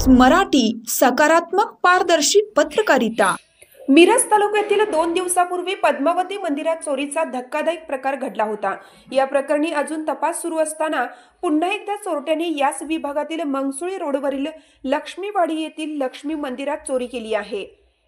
मराठी, सकारात्मक पारदर्शी पत्रकारिता। मिरज तालुक्यातील 2 दिवसापूर्वी पद्मावती मंदिरात चोरीचा धक्कादायक प्रकार घडला होता। या प्रकरणी अजून तपास सुरू असताना पुन्हा एकदा चोरट्यांनी याच विभागातील मंगसुळी रोडवरील लक्ष्मीवाडी येथील लक्ष्मी मंदिरात चोरी केली आहे।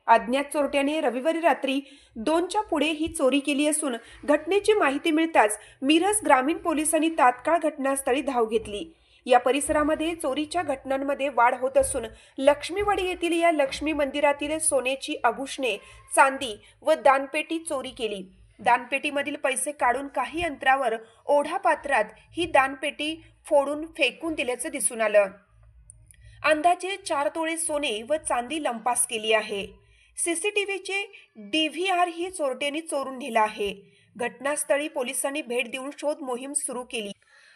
अज्ञात चोरट्याने रविवारी रात्री 2च्या पुढे ही चोरी केली असून घटनेची माहिती मिळताच मिरज ग्रामीण पोलिसांनी तात्काळ घटनास्थळी धाव घेतली। या परिसरामध्ये चोरीच्या घटनांमध्ये वाढ होत असून लक्ष्मीवाडी येथील या लक्ष्मी मंदिरातील सोन्याची आभूषणे, चांदी व दानपेटी चोरी केली। दानपेटीमधील पैसे काढून काही अंतरावर ओढा पात्रात ही दानपेटी फोडून फेकून दिल्याचं दिसून आलं। अंदाजे 4 तोळे सोने व चांदी लंपास केली आहे। सीसीटीव्हीचे DVR ही चोरट्यांनी चोरून नेला आहे। घटनास्थळी पोलिसांनी भेट देऊन शोध मोहीम सुरू केली।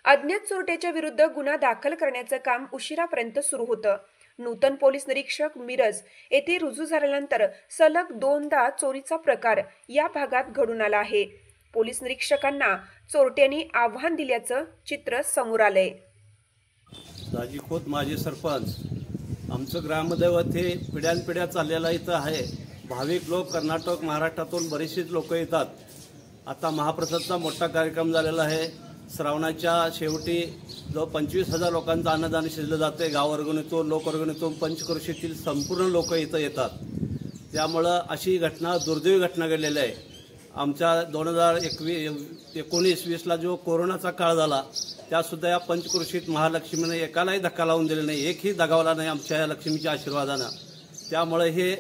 अज्ञात चोरट्याच्या विरुद्ध गुन्हा दाखल करण्याचं काम उशिरापर्यंत सुरू होतं। नूतन पोलीस निरीक्षक मिरज येथे रुजू झाल्यानंतर सलग 2दा चोरीचा प्रकार या भागात घडून आला आहे। पोलीस निरीक्षकांना चोरट्यांनी आव्हान दिल्याचं चित्र समोर आलंय। दाजीखोत माजी सरपंच आमचं ग्रामदैवत हे पिढ्यानपिढ्या चाललेला इथं आहे। भाविक लोक कर्नाटक महाराष्ट्रातून बरेचसे लोक येतात। आता महाप्रसादचा मोठा कार्यक्रम झालेला आहे। श्रावणाच्या शेवटी जो 25,000 लोकांचं अन्नदान शिजलं जाते। गाववर्गणीतून लोकवर्गणीतून पंचक्रोशीतील संपूर्ण लोक इथं येतात। त्यामुळं अशी घटना दुर्दैवी घटना घडलेली आहे। आमच्या 2019-20ला जो कोरोनाचा काळ झाला त्यासुद्धा या पंचक्रोशीत महालक्ष्मीने एकालाही धक्का लावून दिले नाही, एकही दगावला नाही आमच्या या लक्ष्मीच्या आशीर्वादानं। त्यामुळे हे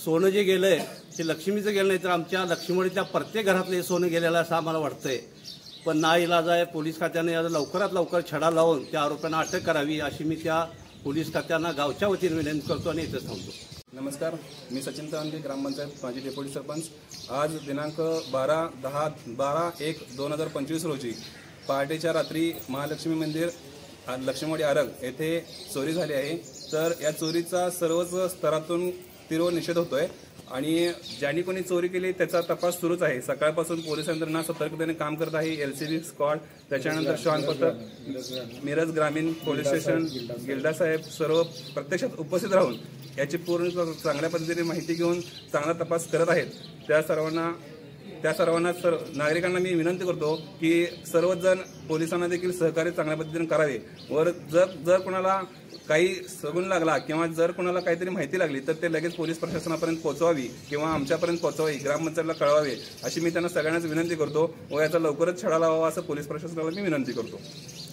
सोनं जे गेलंय ते लक्ष्मीचं गेलं नाही तर आमच्या लक्ष्मीच्या प्रत्येक घरातले सोनं गेलेलं असं आम्हाला वाटतंय। पण नाईलाज आहे, पोलीस खात्याने याला लवकरात लवकर छडा लावून त्या आरोपींना अटक करावी अशी मी त्या पोलीस खात्यांना गावच्या वतीने विनंती करतो आणि इथेच थांबतो। नमस्कार, मी सचिन तांगे, ग्रामपंचायत माजी डेप्युटी सरपंच। आज दिनांक 12/1/2025 रोजी पहाटेच्या रात्री महालक्ष्मी मंदिर लक्ष्मीवाडी आरग येथे चोरी झाली आहे। तर या चोरीचा सर्वच स्तरातून तीव्र निषेध होतोय आणि ज्यांनी कोणी चोरी केली त्याचा तपास सुरूच आहे। सकाळपासून पोलीस यंत्रणा सतर्कतेने काम करत आहे। LCB स्क्वॉड, त्याच्यानंतर श्वान पथक, मिरज ग्रामीण पोलीस स्टेशन, गिल्डा साहेब सर्व प्रत्यक्षात उपस्थित राहून याची पूर्ण चांगल्या पद्धतीने माहिती घेऊन चांगला तपास करत आहेत। त्या सर्वांना नागरिकांना मी विनंती करतो की सर्वजण पोलिसांना देखील सहकार्य चांगल्या पद्धतीने करावे। वर जर कोणाला काही सगुण लागला किंवा जर कोणाला काहीतरी माहिती लागली तर ते लगेच पोलीस प्रशासनापर्यंत पोहोचवावी किंवा आमच्यापर्यंत पोहोचवावी, ग्रामपंचायतला कळवावे अशी मी त्यांना सगळ्यांनाच विनंती करतो व याचा लवकरच छडा लावावा असं पोलीस प्रशासनाला मी विनंती करतो।